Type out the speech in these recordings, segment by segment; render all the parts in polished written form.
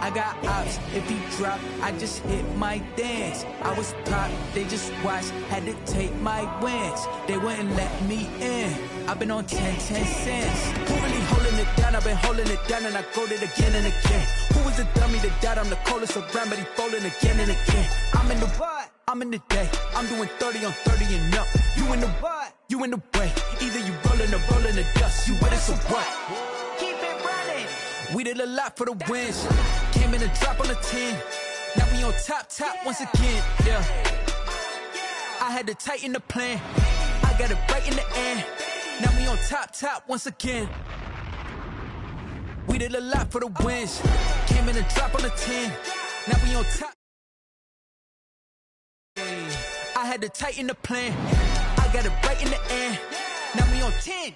I got ops, if he drop, I just hit my dance. I was top, they just watched, had to take my wins. They wouldn't let me in. I've been on 10 cents. Who really holding it down? I've been holding it down and I go it again and again. Who was the dummy that died? I'm the coldest around, but he folding again and again. I'm in the what? I'm in the day. I'm doing 30 on 30 and up. You in the what? You in the way. Either you rolling or rolling the dust. You with us or what? Keep it running. We did a lot for the wins. Came in and drop on the 10. Now we on top once again. Yeah. I had to tighten the plan. I got it right in the end. Now we on top once again. We did a lot for the wins. Came in and drop on the 10. Now we on top. I had to tighten the plan. I got it right in the end. Now we on 10.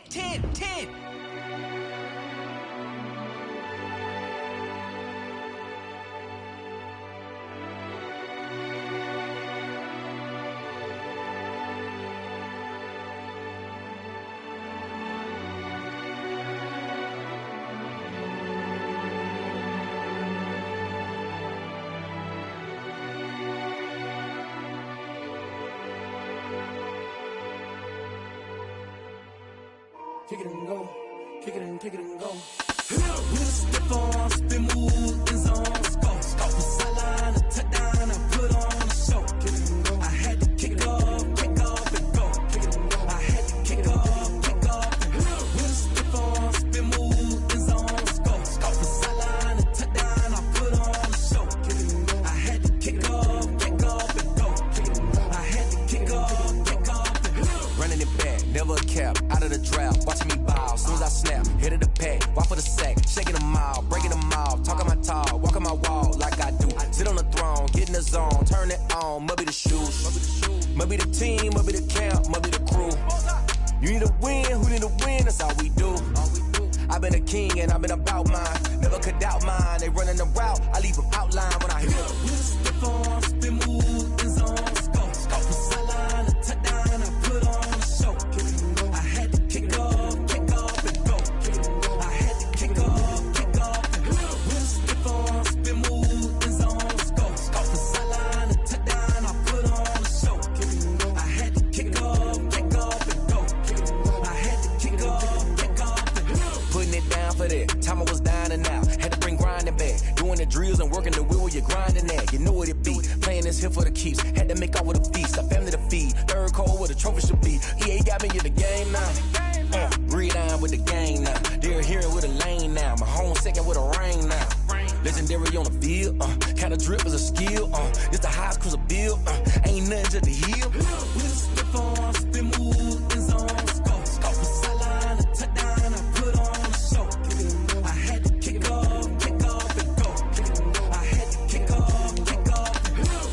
Kick it and go, kick it and go. With a stiff arm, spin move, in zone, go. Stop the sideline, a touchdown, I put on a show. Kick it and go. I had to kick off and go. Kick it and go. I had to kick off and go. With a stiff arm, spin move, in zone, go. Stop the sideline, a touchdown, I put on a show. Kick it and go. I had to kick off and go. Kick it and go. I had to kick off and go. Running it back, never a cap, out of the draft, watching me bow. Soon as I snap, hit of the pack, walk for the sack, shaking them out, breaking them off, talking my talk, walking my wall like I do. Sit on the throne, get in the zone, turn it on, must be the shoes, must be the team, must be the camp, must be the crew. You need a win, who need a win, that's all we do. I've been a king and I've been about mine, never could doubt mine. They running the route, I leave them outline when I hit them. With a stiff arm, spin move, in zone, go. Stop the sideline, a touchdown, I put on a show. Kick it and go. I had to kick off and go. Kick it and go. I had to kick off and go. With a stiff arm, spin move, in zone, go. Stop the sideline, a touchdown, I put on a show. Kick it and go. I had to kick off and go. Kick it and go. I had to kick off and go. Putting it down for that, time I was down and out, had to bring grinding back, doing the drills and working the wheel where you're grinding at, you know what it be, playing this here for the keeps, had to make out with a feast, a family to feed, third cold where the trophy should be, EA got me in the game now, read on with the gang now, they're hearing with a lane now, my home second with a ring now, legendary on the field, kinda drip is a skill, it's the highest cruiser bill, ain't nothing just to heal. With a stiff arm, spin move, in zone, go. Stop the sideline, a touchdown, I put on a show. Kick it and go. I had to kick off and go. Kick it and go. I had to kick off and go.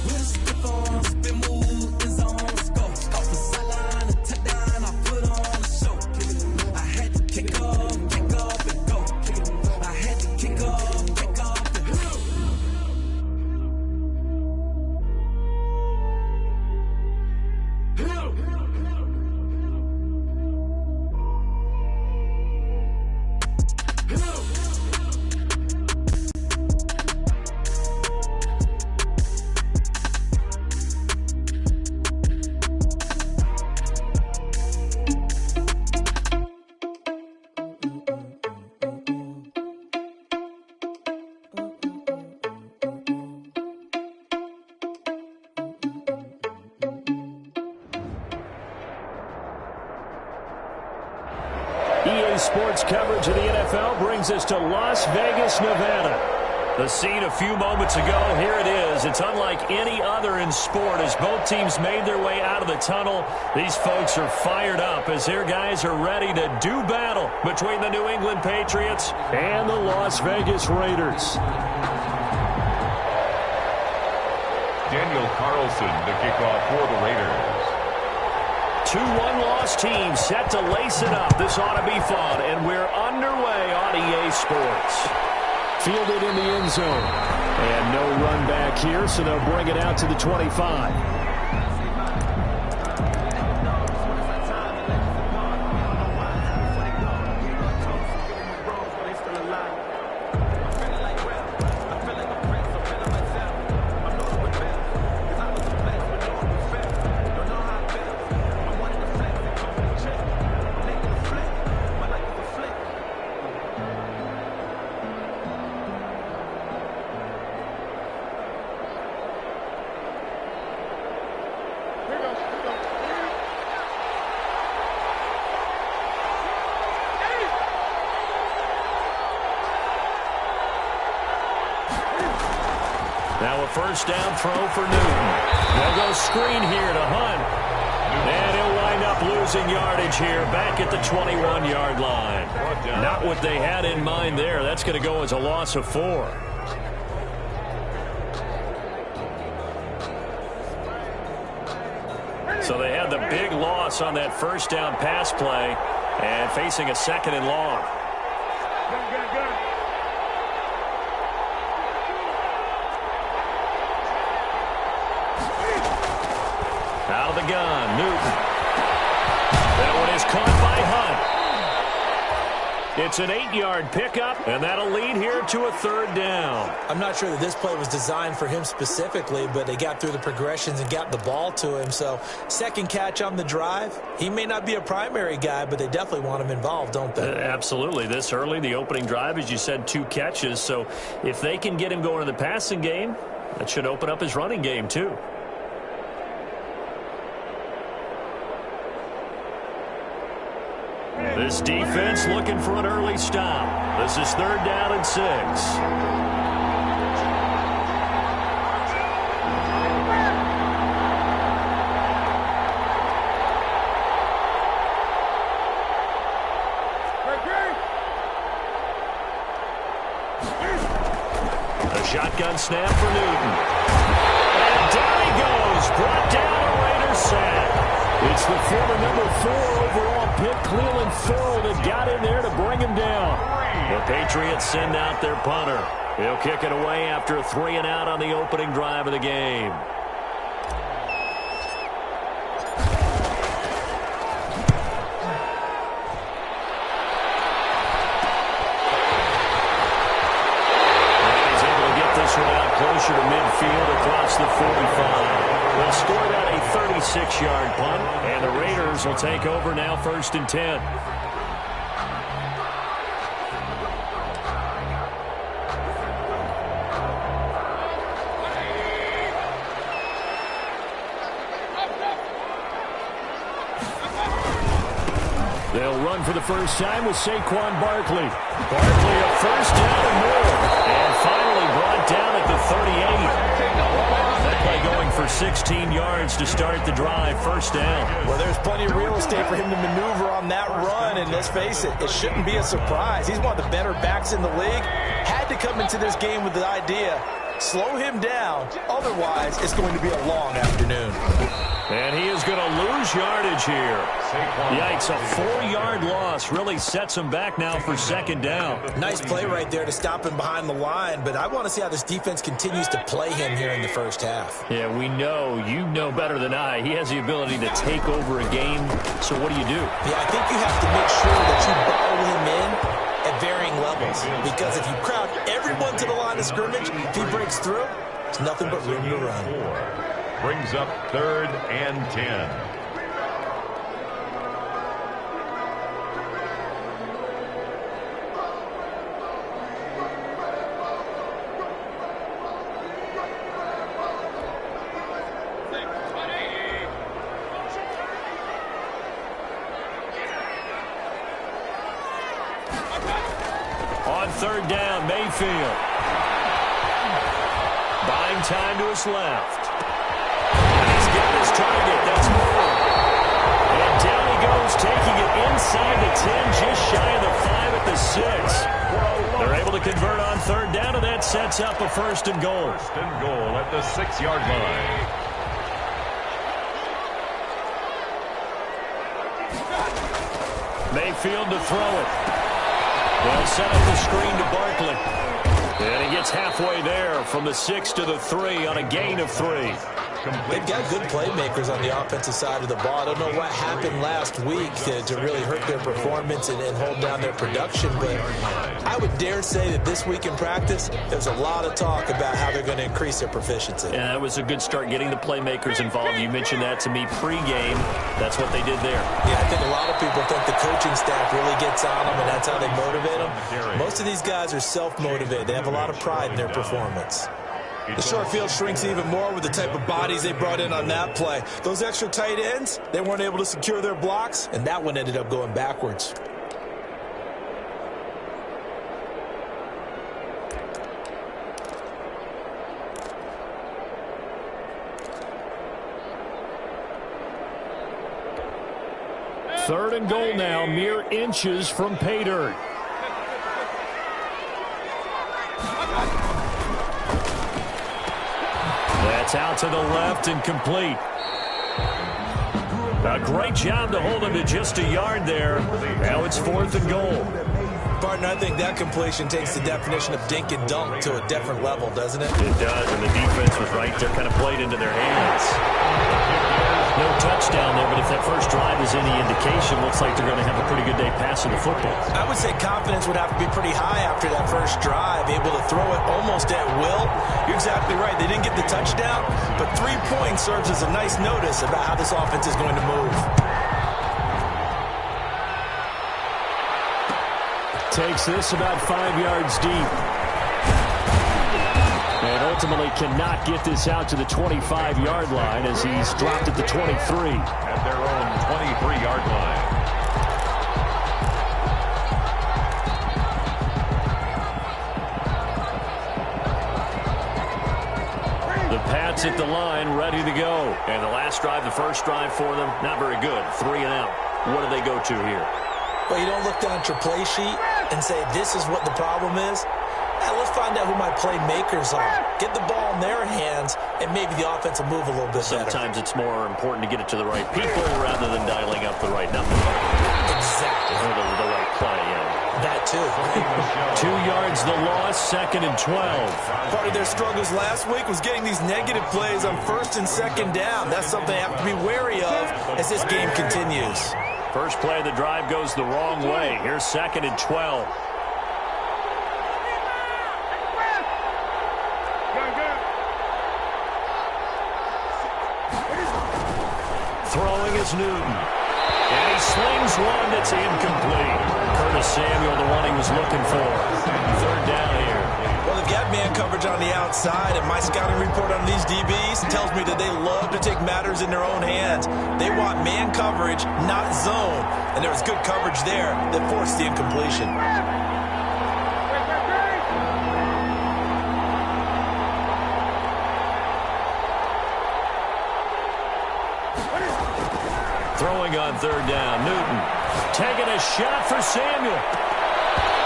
With a stiff arm, spin move, in zone, go. Stop the sideline, a touchdown, I put on a show. Kick it and go. I had to kick off and go. Kick it and go. I had to kick off and go. EA Sports coverage of the NFL brings us to Las Vegas, Nevada. The scene a few moments ago, here it is. It's unlike any other in sport as both teams made their way out of the tunnel. These folks are fired up as their guys are ready to do battle between the New England Patriots and the Las Vegas Raiders. Daniel Carlson, the kickoff for the Raiders. Two one-loss teams set to lace it up. This ought to be fun, and we're underway on EA Sports. Fielded in the end zone. And no run back here, so they'll bring it out to the 25. Now a first down throw for Newton. They'll go screen here to Hunt. And he'll wind up losing yardage here back at the 21-yard line. Not what they had in mind there. That's going to go as a loss of 4. So they had the big loss on that first down pass play and facing a second and long. Out of the gun, Newton. That one is caught by Hunt. It's an 8-yard pickup, and that'll lead here to a third down. I'm not sure that this play was designed for him specifically, but they got through the progressions and got the ball to him. So second catch on the drive. He may not be a primary guy, but they definitely want him involved, don't they? Absolutely. This early, the opening drive, as you said, 2 catches. So if they can get him going in the passing game, that should open up his running game too. This defense looking for an early stop. This is third down and 6. A shotgun snap for Newton. And down he goes. Brought down a Raiders sack. It's the former number 4 overall pick, Cleveland Farrell, that got in there to bring him down. The Patriots send out their punter. He'll kick it away after a 3 and out on the opening drive of the game. And he's able to get this one out closer to midfield across the 45. They'll score that a 36-yard punt, and the Raiders will take over now 1st and 10. They'll run for the first time with Saquon Barkley. Barkley a first down and more, and finally brought down at the 38. That play going for 16 yards to start the drive, first down. Well, there's plenty of real estate for him to maneuver on that run, and let's face it, it shouldn't be a surprise. He's one of the better backs in the league. Had to come into this game with the idea, slow him down, otherwise it's going to be a long afternoon. And he is going to lose yardage here. Yikes, a 4-yard loss really sets him back now for second down. Nice play right there to stop him behind the line, but I want to see how this defense continues to play him here in the first half. Yeah, we know, you know better than I, he has the ability to take over a game, so what do you do? Yeah, I think you have to make sure that you bottle him in at varying levels, because if you crowd everyone to the line of scrimmage, if he breaks through, it's nothing but room to run. Brings up 3rd and 10. On 3rd down, Mayfield. Buying time to his left. His target, that's Moore. And down he goes, taking it inside the 10, just shy of the 5 at the 6. They're able to convert on 3rd down, and that sets up a 1st and goal. 1st and goal at the 6-yard line. Mayfield to throw it. They'll set up the screen to Barkley. And he gets halfway there from the 6 to the 3 on a gain of 3. They've got good playmakers on the offensive side of the ball. I don't know what happened last week to really hurt their performance and hold down their production, but I would dare say that this week in practice, there's a lot of talk about how they're going to increase their proficiency. Yeah, that was a good start getting the playmakers involved. You mentioned that to me pregame. That's what they did there. Yeah, I think a lot of people think the coaching staff really gets on them, and that's how they motivate them. Most of these guys are self-motivated. They have a lot of pride in their performance. The short field shrinks even more with the type of bodies they brought in on that play. Those extra tight ends, they weren't able to secure their blocks, and that one ended up going backwards. Third and goal now, mere inches from pay dirt. That's out to the left and complete. A great job to hold him to just a yard there. Now it's 4th and goal. Partner, I think that completion takes the definition of dink and dunk to a different level, doesn't it? It does, and the defense was right there, kind of played into their hands. No touchdown there, but if that first drive is any indication, looks like they're going to have a pretty good day passing the football. I would say confidence would have to be pretty high after that first drive, able to throw it almost at will. You're exactly right. They didn't get the touchdown, but 3 points serves as a nice notice about how this offense is going to move. Takes this about 5 yards deep. And ultimately cannot get this out to the 25-yard line as he's dropped at the 23. At their own 23-yard line. The Pats at the line, ready to go. And the last drive, the first drive for them, not very good. 3 and out. What do they go to here? Well, you don't look down at your play sheet and say, this is what the problem is. Let's find out who my playmakers are. Get the ball in their hands, and maybe the offense will move a little bit better. Sometimes it's more important to get it to the right people rather than dialing up the right number. Exactly. Or the right play, yeah. That, too. 2 yards the loss, 2nd and 12. Part of their struggles last week was getting these negative plays on 1st and 2nd down. That's something they have to be wary of as this game continues. First play of the drive goes the wrong way. Here's 2nd and 12. Throwing is Newton. And he slings one that's incomplete. Curtis Samuel, the one he was looking for. 3rd down here. Well, they've got man coverage on the outside, and my scouting report on these DBs tells me that they love to take matters in their own hands. They want man coverage, not zone. And there was good coverage there that forced the incompletion. Throwing on 3rd down, Newton taking a shot for Samuel.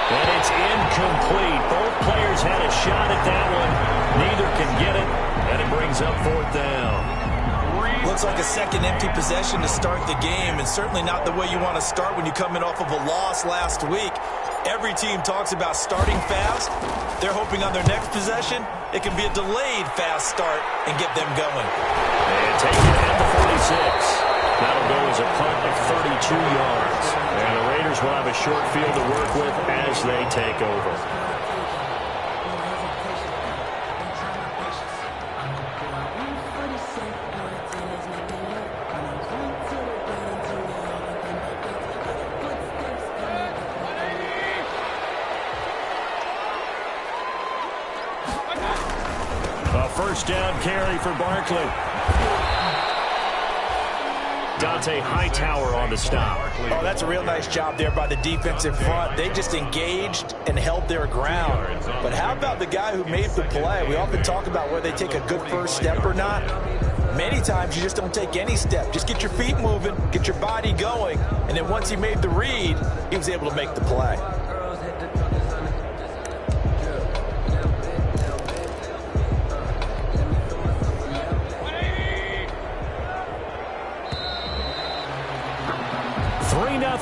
And it's incomplete. Both players had a shot at that one. Neither can get it, and it brings up 4th down. Looks like a second empty possession to start the game, and certainly not the way you want to start when you come in off of a loss last week. Every team talks about starting fast. They're hoping on their next possession, it can be a delayed fast start and get them going. And taking it at the 46. That'll go as a punt of 32 yards. And the Raiders will have a short field to work with as they take over. A first down carry for Barkley. Dante Hightower on the stop. Oh, that's a real nice job there by the defensive front. They just engaged and held their ground. But how about the guy who made the play? We often talk about whether they take a good first step or not. Many times you just don't take any step. Just get your feet moving, get your body going, and then once he made the read, he was able to make the play.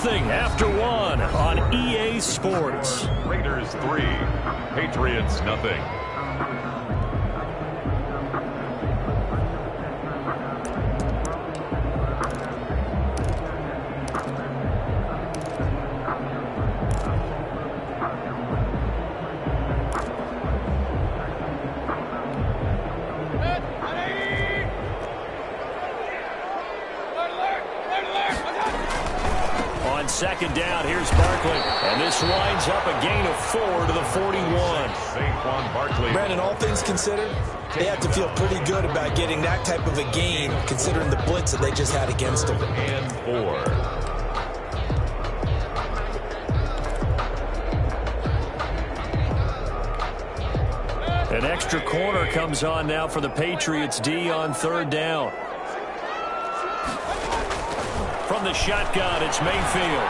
After 1 on EA Sports. Raiders 3, Patriots nothing. Second down, here's Barkley. And this winds up a gain of 4 to the 41. Saquon Barkley. Brandon, all things considered, they have to feel pretty good about getting that type of a gain, considering the blitz that they just had against them. And 4. An extra corner comes on now for the Patriots D on 3rd down. From the shotgun, it's Mayfield.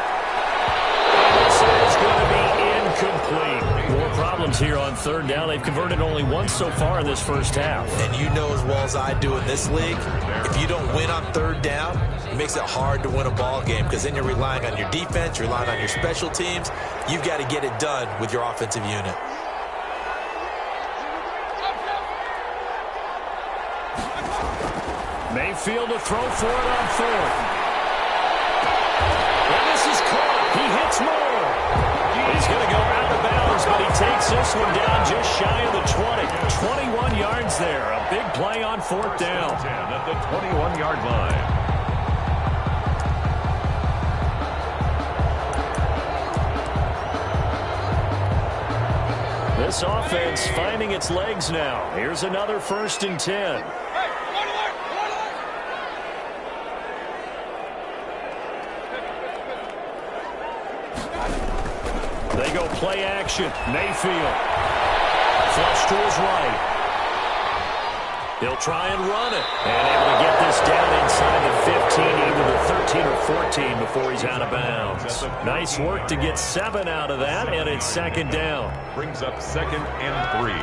This is going to be incomplete. More problems here on third down. They've converted only once so far in this first half. And you know as well as I do in this league, if you don't win on third down, it makes it hard to win a ball game because then you're relying on your defense, you're relying on your special teams. You've got to get it done with your offensive unit. Mayfield to throw for it on fourth. And this is caught. He hits more. He's going to go out of bounds, but he takes this one down just shy of the 20. 21 yards there. A big play on fourth down. At the 21-yard line. This offense finding its legs now. Here's another 1st and 10. They go play action. Mayfield. Flush to his right. He'll try and run it. And able to get this down inside the 15, either the 13 or 14 before he's out of bounds. Nice work to get 7 out of that, and it's 2nd down. Brings up 2nd and 3.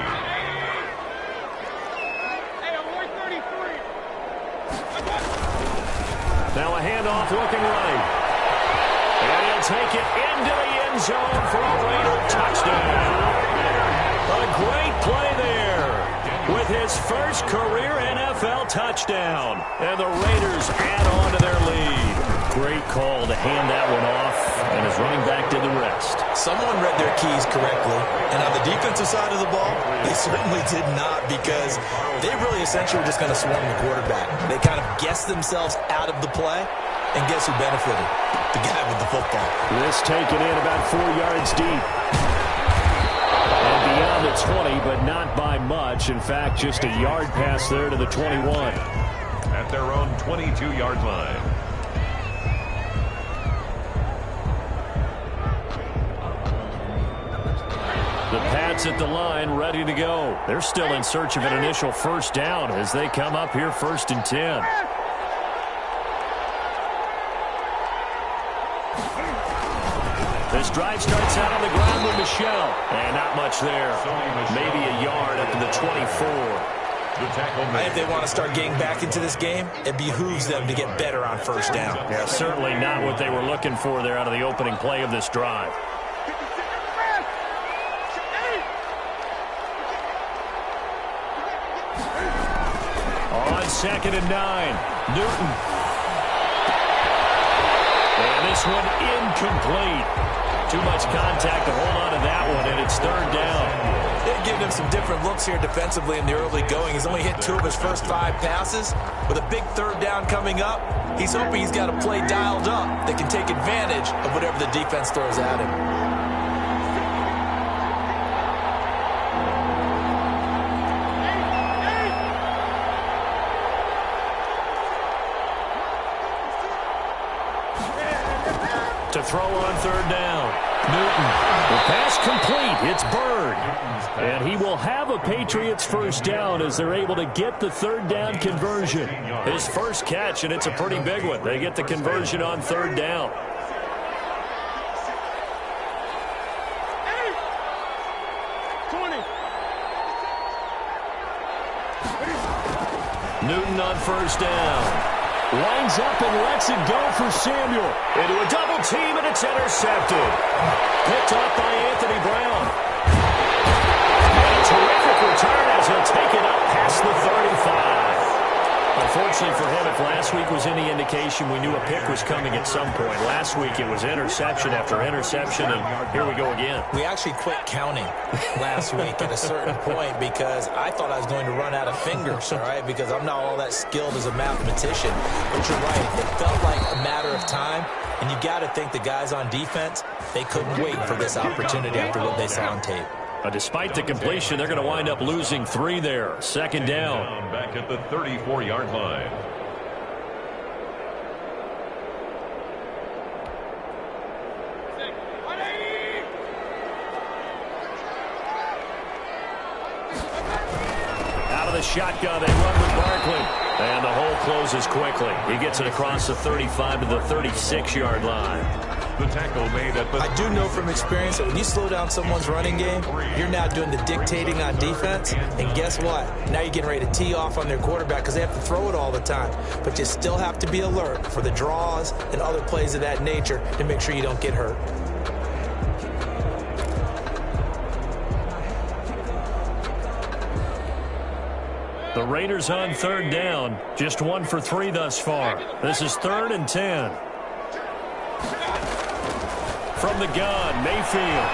Now a handoff looking right. And he'll take it into the end zone for a Raider touchdown. A great play there with his first career NFL touchdown. And the Raiders add on to their lead. Great call to hand that one off, and his running back did the rest. Someone read their keys correctly, and on the defensive side of the ball, they certainly did not because they really essentially were just going to swarm the quarterback. They kind of guessed themselves out of the play, and guess who benefited? The guy with the football. This taken in about 4 yards deep. And beyond the 20, but not by much. In fact, just a yard pass there to the 21. At their own 22-yard line. The Pats at the line, ready to go. They're still in search of an initial first down as they come up here 1st and 10. This drive starts out on the ground with Michelle. And not much there. Maybe a yard up to the 24. If they want to start getting back into this game, it behooves them to get better on first down. Yeah, certainly not what they were looking for there out of the opening play of this drive. On 2nd and 9, Newton. And this one incomplete. Too much contact to hold on to that one, and it's 3rd down. They're giving him some different looks here defensively in the early going. He's only hit 2 of his first 5 passes. With a big 3rd down coming up, he's hoping he's got a play dialed up that can take advantage of whatever the defense throws at him. To throw on 3rd down. Newton. The pass complete. It's Bird. And he will have a Patriots first down as they're able to get the 3rd down conversion. His first catch, and it's a pretty big one. They get the conversion on 3rd down. Newton on first down. Lines up and lets it go for Samuel. Into a double team, and it's intercepted. Picked up by Anthony Brown. And a terrific return as he'll take it up past the 35. Unfortunately for him, if last week was any indication, we knew a pick was coming at some point. Last week it was interception after interception, and here we go again. We actually quit counting last week at a certain point because I thought I was going to run out of fingers, all right, because I'm not all that skilled as a mathematician. But you're right, it felt like a matter of time, and you got to think the guys on defense, they couldn't wait for this opportunity after what they saw on tape. Despite the completion, they're going to wind up losing 3 there. 2nd down. Back at the 34-yard line. Out of the shotgun, they run with Barkley. And the hole closes quickly. He gets it across the 35 to the 36-yard line. The tackle made at the... I do know from experience that when you slow down someone's running game, you're now doing the dictating on defense. And guess what? Now you're getting ready to tee off on their quarterback because they have to throw it all the time. But you still have to be alert for the draws and other plays of that nature to make sure you don't get hurt. The Raiders on third down. Just 1 for 3 thus far. This is 3rd and 10. From the gun, Mayfield.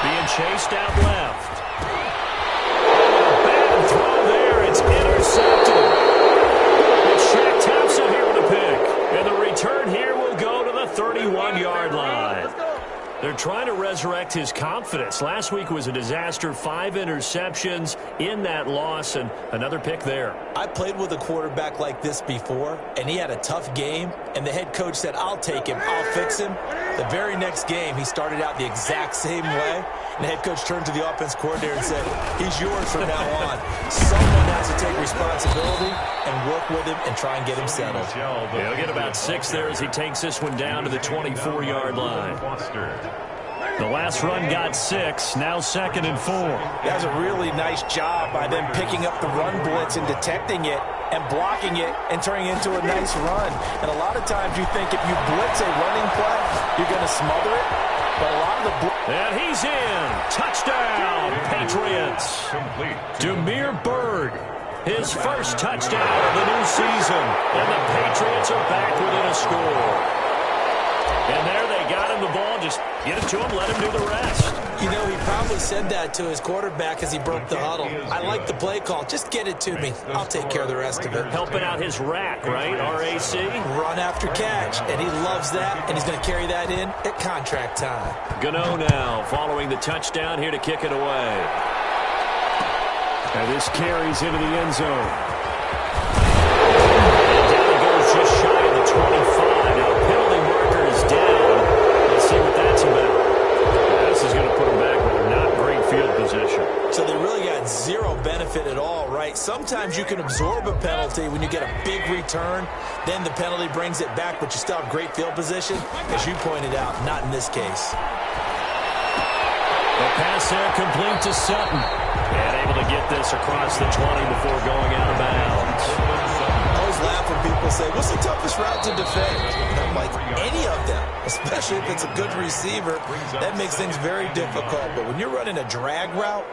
Being chased out left. Bad throw there. It's intercepted. It's Shaq Thompson here with a pick. And the return here will go to the 31-yard line. They're trying to resurrect his confidence. Last week was a disaster. 5 interceptions in that loss, and another pick there. I played with a quarterback like this before, and he had a tough game, and the head coach said, I'll take him, I'll fix him. The very next game, he started out the exact same way, and the head coach turned to the offense coordinator and said, he's yours from now on. Someone has to take responsibility and work with him and try and get him settled. He'll get about 6 there as he takes this one down to the 24-yard line. The last run got 6, now 2nd and 4. That was a really nice job by them picking up the run blitz and detecting it and blocking it and turning it into a nice run. And a lot of times you think if you blitz a running play, you're going to smother it. But a lot of the and he's in. Touchdown, Patriots. Complete. Demir Bird, his first touchdown of the new season. And the Patriots are back within a score. And there they got him the ball. Just get it to him, let him do the rest. You know, he probably said that to his quarterback as he broke the huddle. I like the play call. Just get it to me. I'll take care of the rest of it. Helping out his rack, right? RAC? Run after catch. And he loves that, and he's going to carry that in at contract time. Gano now following the touchdown here to kick it away. And this carries into the end zone. And down it goes just shy of the 25. Now penalty marker is down. Let's see what that's about. This is going to put them back with not great field position. So they really got zero benefit at all, right? Sometimes you can absorb a penalty when you get a big return. Then the penalty brings it back, but you still have great field position. As you pointed out, not in this case. The pass there complete to Sutton. And able to get this across the 20 before going out of bounds. I always laugh when people say, what's the toughest route to defend? And I'm like, any of them, especially if it's a good receiver. That makes things very difficult. But when you're running a drag route,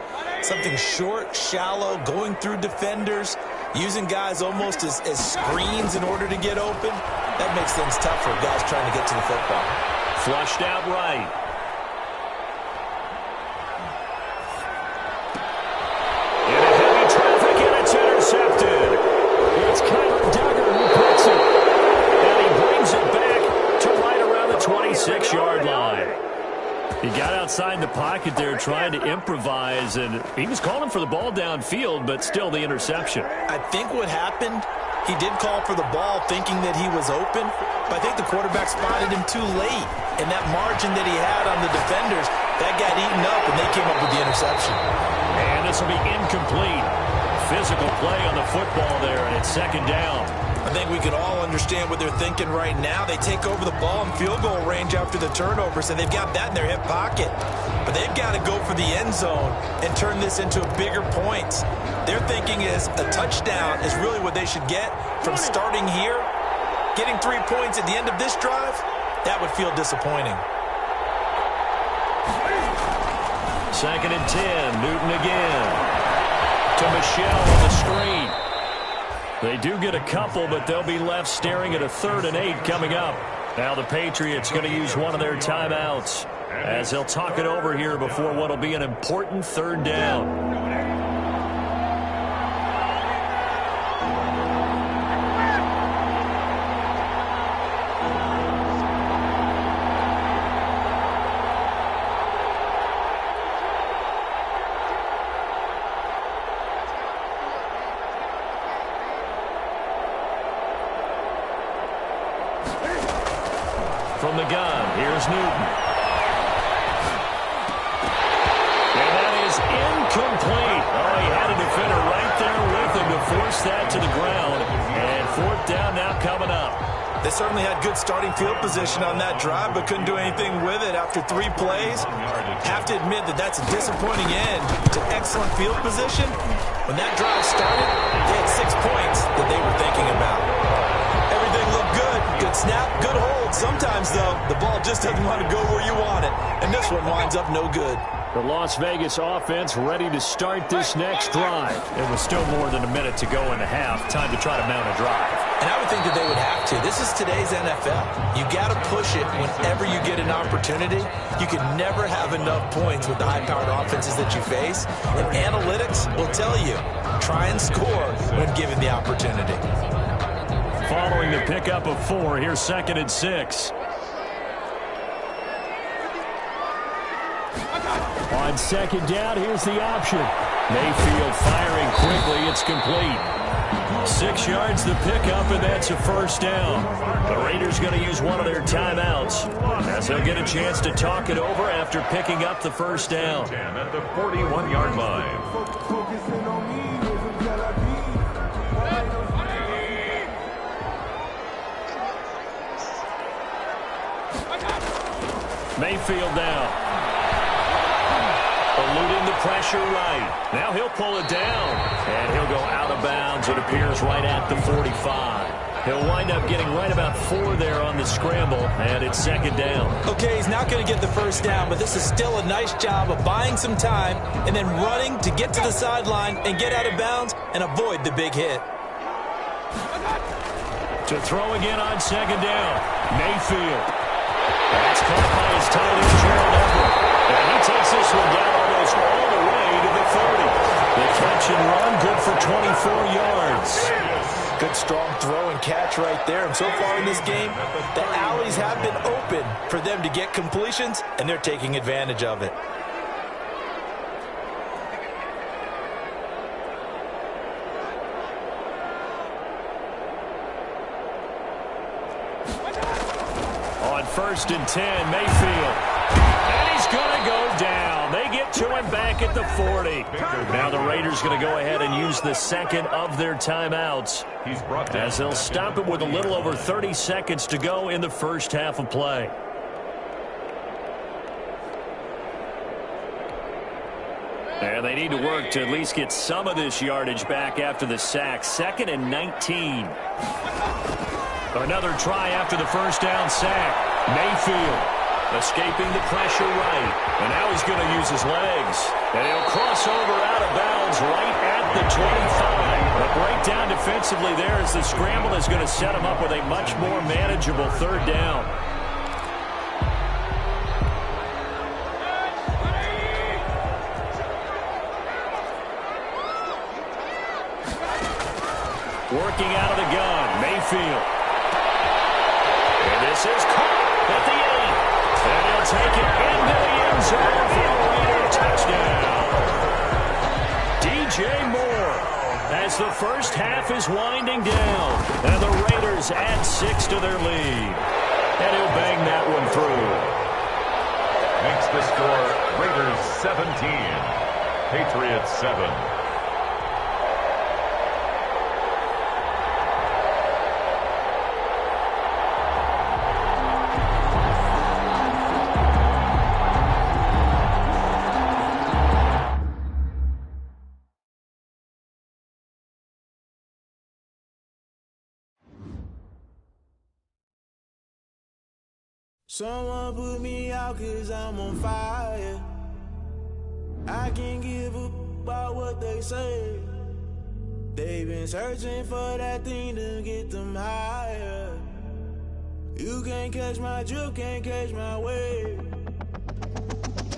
something short, shallow, going through defenders, using guys almost as screens in order to get open, that makes things tough for guys trying to get to the football. Flushed out right. Intercepted. It's Kyler Duggar who picks it. And he brings it back to right around the 26-yard line. He got outside the pocket there trying to improvise, and he was calling for the ball downfield, but still the interception. I think what happened, he did call for the ball thinking that he was open, but I think the quarterback spotted him too late. And that margin that he had on the defenders, that got eaten up, and they came up with the interception. And this will be incomplete. Physical play on the football there, and it's 2nd down. I think we can all understand what they're thinking right now. They take over the ball in field goal range after the turnovers, and they've got that in their hip pocket. But they've got to go for the end zone and turn this into bigger points. Their thinking is a touchdown is really what they should get from starting here. Getting 3 points at the end of this drive, that would feel disappointing. 2nd and 10, Newton again. To Michelle on the screen. They do get a couple, but they'll be left staring at a 3rd and 8 coming up. Now the Patriots going to use one of their timeouts as they'll talk it over here before what will be an important 3rd down. From the gun, here's Newton. And that is incomplete. Oh, he had a defender right there with him to force They certainly had good starting field position on that drive, but couldn't do anything with it after 3 plays. Have to admit that that's a disappointing end to excellent field position. When that drive started, they had 6 points that they were thinking about. Everything looked good. Good snap, good hold. Sometimes, though, the ball just doesn't want to go where you want it. And this one winds up no good. The Las Vegas offense ready to start this next drive. It was still more than a minute to go in the half. Time to try to mount a drive. And I would think that they would have to. This is today's NFL. You got to push it whenever you get an opportunity. You can never have enough points with the high-powered offenses that you face. And analytics will tell you, try and score when given the opportunity. Following the pickup of 4, here's 2nd and 6. On 2nd down, here's the option. Mayfield firing quickly. It's complete. 6 yards the pickup, and that's a 1st down. The Raiders going to use one of their timeouts as they'll get a chance to talk it over after picking up the 1st down. At the 41-yard line. Mayfield now. Eluding the pressure right. Now he'll pull it down. And he'll go out of bounds, it appears, right at the 45. He'll wind up getting right about 4 there on the scramble, and it's 2nd down. Okay, he's not going to get the 1st down, but this is still a nice job of buying some time and then running to get to the sideline and get out of bounds and avoid the big hit. To throw again on 2nd down. Mayfield. That's caught by his tight end, Gerald Everett. And he takes this one down almost all the way to the 30. The catch and run, good for 24 yards. Good strong throw and catch right there. And so far in this game, the alleys have been open for them to get completions, and they're taking advantage of it. On 1st and 10, Mayfield. And he's going to go down. They get to him back at the 40. Now the Raiders going to go ahead and use the 2nd of their timeouts as they'll stop it with a little over 30 seconds to go in the 1st half of play. And they need to work to at least get some of this yardage back after the sack. 2nd and 19. Another try after the 1st down sack. Mayfield escaping the pressure right. And now he's going to use his legs. And he'll cross over out of bounds right at the 25. A breakdown defensively there as the scramble is going to set him up with a much more manageable 3rd down. Working out of the gun, Mayfield. And this is caught at the 8. And he'll take it into the end zone for a Raider touchdown. DJ Moore as the 1st half is winding down. And the Raiders add 6 to their lead. And he'll bang that one through. Makes the score Raiders 17, Patriots 7. Someone put me out 'cause I'm on fire. I can't give up about what they say. They've been searching for that thing to get them higher. You can't catch my drift, can't catch my wave.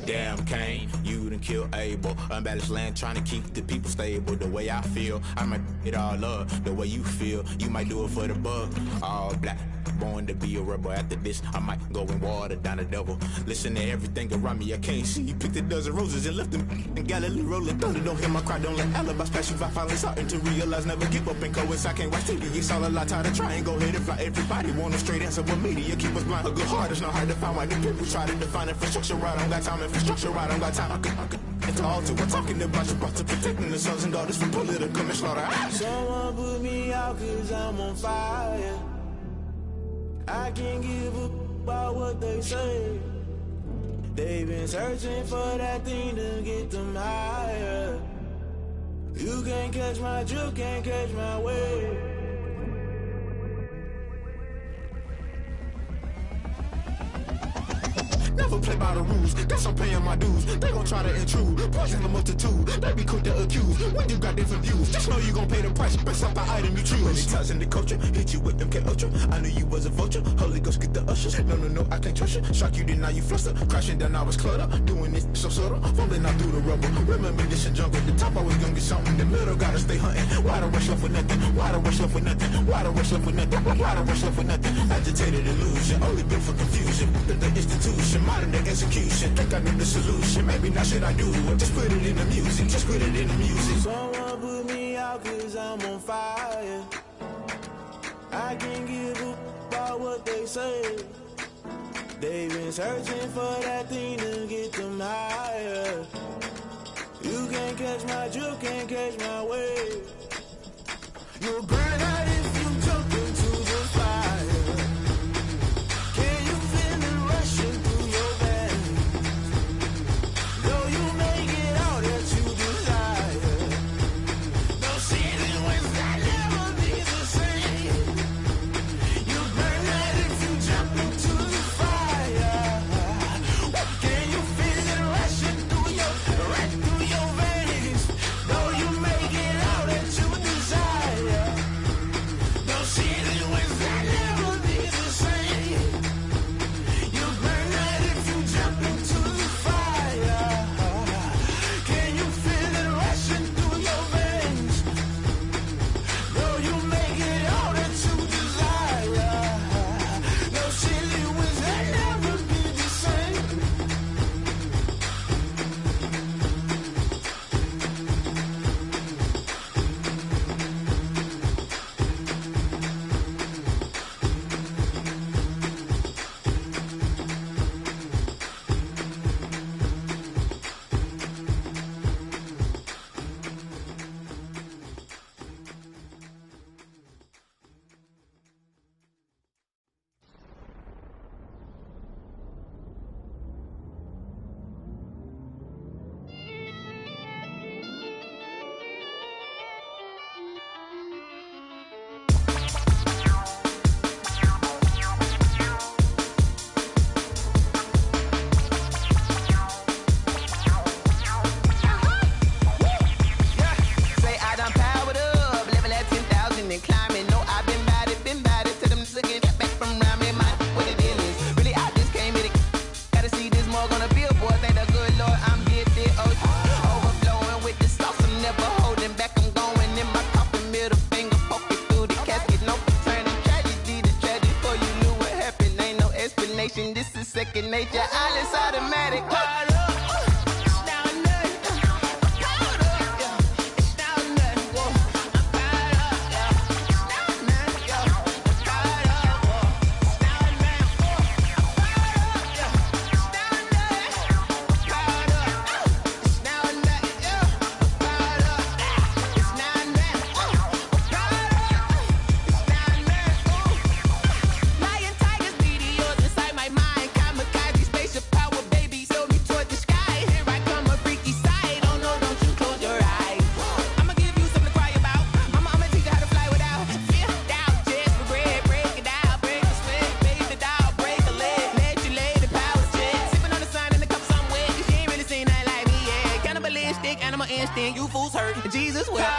Damn, Kane, you done killed Abel. Unbalanced land, trying to keep the people stable. The way I feel, I might it all up. The way you feel, you might do it for the buck. All black, born to be a rebel. After this, I might go and water down the devil. Listen to everything around me, I can't see. You picked a dozen roses and left them in Galilee rolling thunder. Don't hear my cry, don't let alibis pass you by. Finally starting to realize, never give up and coincide. Can't watch TV, it's all a lot. Tired of trying, go ahead and fly. Everybody want a straight answer with media. Keep us blind, a good heart is not hard to find. Why the people try to define infrastructure right? I don't got time, infrastructure right, I don't got time. I could into all to. We're talking about you, brought to protecting the sons and daughters from political and slaughter. Someone put me out 'cause I'm on fire. I can't give a about what they say. They've been searching for that thing to get them higher. You can't catch my drift, can't catch my wave. Never play by the rules, guess I'm paying my dues. They gon' try to intrude, poison the multitude. They be quick to accuse, when you got different views. Just know you gon' pay the price, based off the item you choose. Many times in the culture, hit you with them K-Ultra. I knew you was a vulture, Holy Ghost get the ushers. No, I can't trust you. Shock you, then now you fluster. Crashing down, I was cluttered. Doing this so subtle, fumbling out through the rubble. Remember this in jungle, the top I was gonna get something. The middle gotta stay hunting. Why the rush left with nothing? Why the rush left with nothing? Why the rush left with nothing? Why the rush left with nothing? Agitated illusion, only built for confusion. The institution, modern day execution. Think I knew the solution, maybe now should I do it? Just put it in the music, just put it in the music. Someone put me out cause I'm on fire. I can't give a about what they say. They've been searching for that thing to get them higher. You can't catch my drift, can't catch my wave. You'll burn out if you jump into the fire. Can you feel it rushing through your veins? Though you make it all that you desire. No ceiling wins that never be the same. You burn out if you jump into the fire. Can you feel it rushing through your veins? Though you make it all that you desire. No ceiling wins that never be the same. You burn out if you jump into the fire. Can you feel it rushing through your veins? Though you make it all that you desire. No ceiling wins that never be the same. Say I done powered up, level at 10,000 and climbing. No, I've been bad it to them looking back from around me. My what the deal is. Really, I just came in it. Gotta see this more gonna be a boy. Thank the good Lord, I'm here, overflowing with the sauce. I'm never holding back. I'm going in my coffin, middle finger poking through the casket. No turning tragedy to tragedy. Before you knew what happened, ain't no explanation. This is second nature. All is automatic. Lion, tigers, meteors inside my mind. Kamikaze, spaceship power, baby, sail me toward the sky. Here I come, a freaky side. Oh no, don't you close your eyes. I'ma give you something to cry about. I'ma teach you how to fly without fear. Doubt, just for bread, break it down, break a sweat, bathe the doll, break a leg, let you lay the power check. Sipping on the sun in the cup somewhere, 'cause she ain't really seen nothing like me yet. Cannibalistic, animal instinct, you fools hurt. Jesus wept.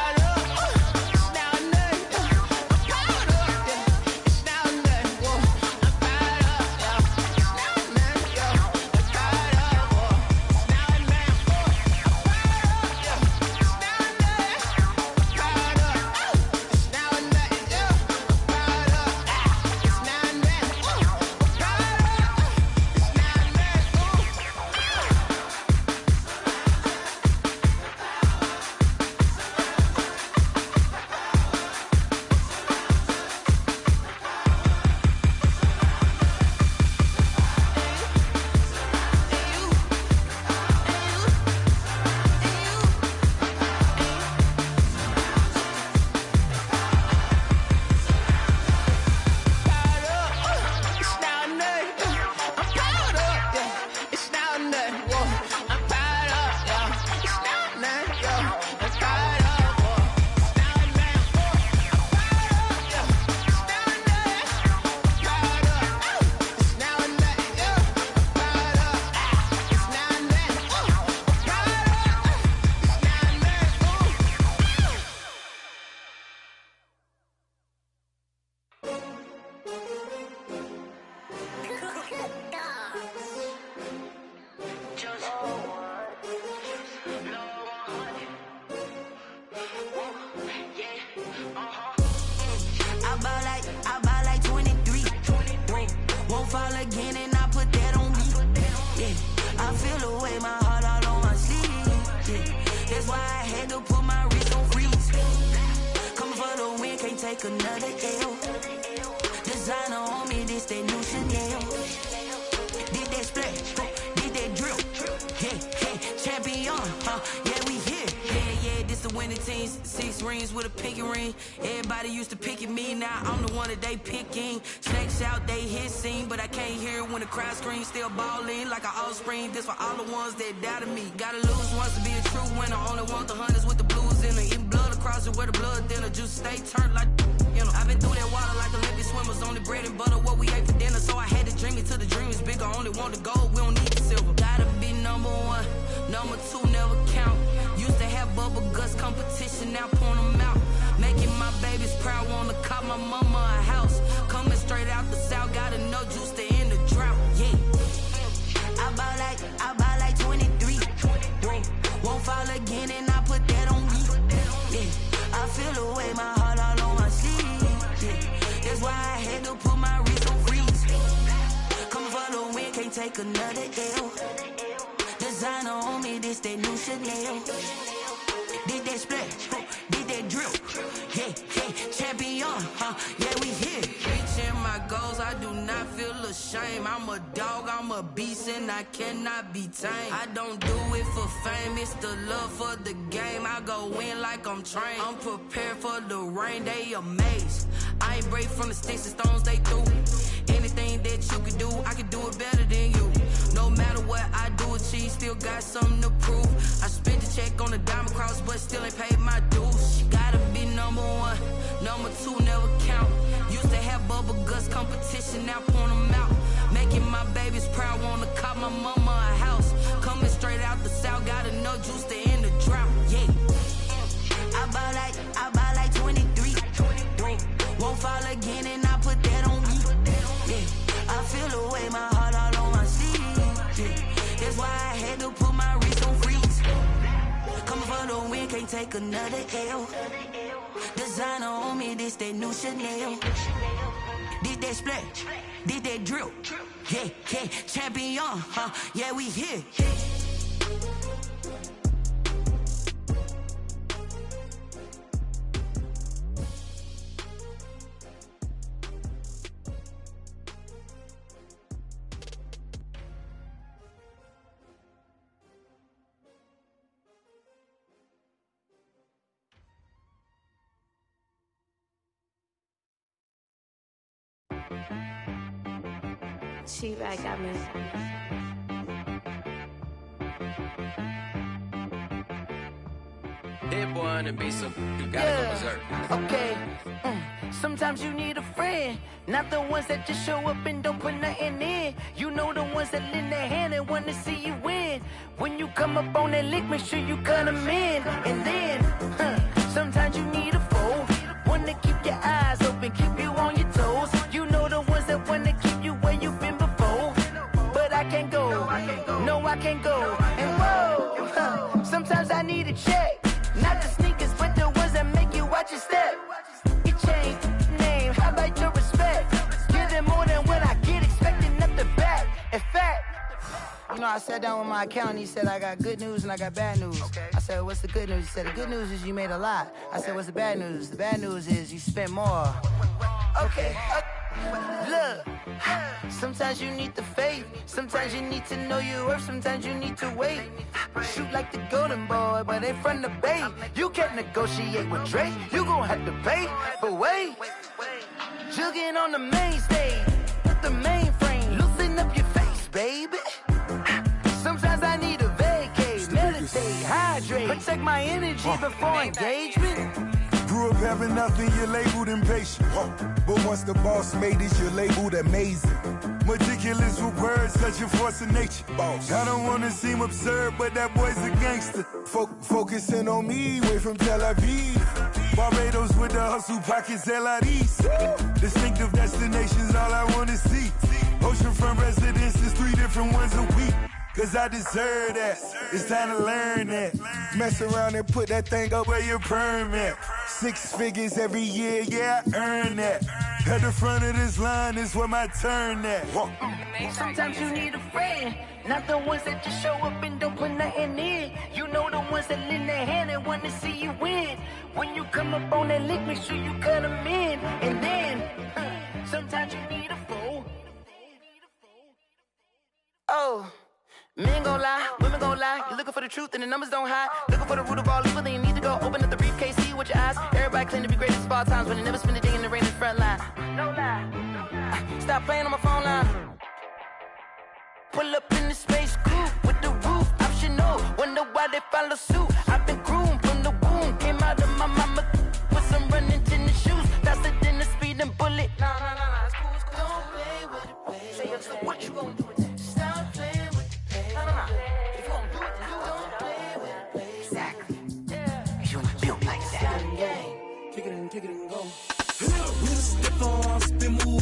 take another L. Designer on me, this that new Chanel. Did that splash, did that drill. Yeah, champion, yeah, we here. Yeah, this the winning team. 6 rings with a pinky ring. Everybody used to pick at me, now I'm the one that they picking. Snakes out, they hit scene, but I can't hear it when the crowd screams. Still balling like an offspring. This for all the ones that doubted me. Gotta lose once to be a true winner. Only want the hunters with the blues in it. Eating blood across it where the blood thinner. Juice stay turned like, you know. I've been through that water like Olympic swimmers. Only bread and butter, what we ate for dinner. So I had to dream it till the dream is bigger. Only want the gold, we don't need the silver. Gotta be number 1, number 2 never count. Used to have bubble guts competition, now point them out. Making my babies proud, wanna cop my mama a house. Coming straight out the south, gotta know juice to end the drought. Yeah, I buy like 23. Whoa, won't fall again and I put that on me. Yeah, I feel the way, my heart all on my sleeve. Yeah, that's why I had to put my wrist on freeze. Come for the win, can't take another L. Designer on me, this that new Chanel. Did that splash, did that drill. Yeah, champion, yeah, we here. Reaching my goals, I do not feel ashamed. I'm a dog, I'm a beast, and I cannot be tamed. I don't do it for fame, it's the love for the game. I go in like I'm trained. I'm prepared for the rain, they amazed. I ain't break from the sticks and stones they threw. Anything that you can do, I can do it better than you. No matter what I do achieve, still got something to prove. I spent the check on the diamond cross, but still ain't paid my dues. Gotta be number 1, number 2 never count. Used to have bubble guts competition, now point them out. Making my babies proud, wanna cop my mama a house. Coming straight out the south, gotta know juice to end the drought. Yeah, I buy like 23. Won't fall again and I put that on me. Yeah, I feel the way, my heart all on my sleeve. Yeah, that's why I had to put my wrist on freeze. Coming for the win, can't take another L. Designer on me, this that new Chanel. Did that splash, did that drill. Yeah, champion, yeah, we here. T-Bag got me. Dead boy on the beat, so you gotta go berserk. Okay. Sometimes you need a friend, not the ones that just show up and don't put nothing in. You know the ones that lend their hand and want to see you win. When you come up on that lick, make sure you cut them in. And then, sometimes you need a foe, one to keep your eyes open, keep you on your toes. You know the ones that want to keep you where you've been before. But I can't go, no I can't go. And whoa, sometimes I need a check. Not the sneakers, but the ones that make you watch your step. You change name, how about your respect? Give them more than what I get, expecting up the back. In fact, you know, I sat down with my accountant, he said I got good news and I got bad news. I said, what's the good news? He said, the good news is you made a lot. I said, what's the bad news? The bad news is you spent more. Okay. Look, sometimes you need the faith, sometimes you need to know your worth, sometimes you need to wait. Shoot like the golden boy, but ain't from the bay. You can't negotiate with Drake, you gon' have to pay. But wait, jugging on the main stage, the mainframe, loosen up your face, baby. Sometimes I need a vacate, meditate, hydrate, protect my energy before engagement. Grew up having nothing, you're labeled impatient. But once the boss made it, you're labeled amazing. Meticulous with words, such a force of nature. I don't wanna seem absurd, but that boy's a gangster. Focusing on me, way from Tel Aviv. Barbados with the hustle pockets, LIDs. Distinctive destinations, all I wanna see. Oceanfront residences, 3 different ones a week. Cause I deserve that, it's time to learn that. Mess around and put that thing up where your permit. 6 figures every year, yeah, I earn that. At the front of this line is where my turn at. Sometimes you need a friend, not the ones that just show up and don't put nothing in. You know the ones that lend their hand and want to see you win. When you come up on that lick, make sure you cut them in. And then, sometimes you need a fool. Oh, men gon' lie, women gon' lie. You're looking for the truth and the numbers don't hide. Looking for the root of all evil, then you need to go open up the briefcase, see with your eyes. Everybody claim to be greatest of all times, but they never spend a day in the rain in the front line. No lie. Stop playing on my phone line. Pull up in the space coupe with the roof optional. Wonder why they follow suit. I've been groomed from the womb. Came out of my mama with some running tennis shoes. Faster than the speeding bullet. Nah, it's cool, it's cool. Don't play with it, baby. So what you gonna do with it? Stop playing with it, baby. Nah. If you gonna do it, then don't play with it, baby. Exactly. Yeah. Cause you ain't built like that. Kick it and go. With a stiff on, spin move.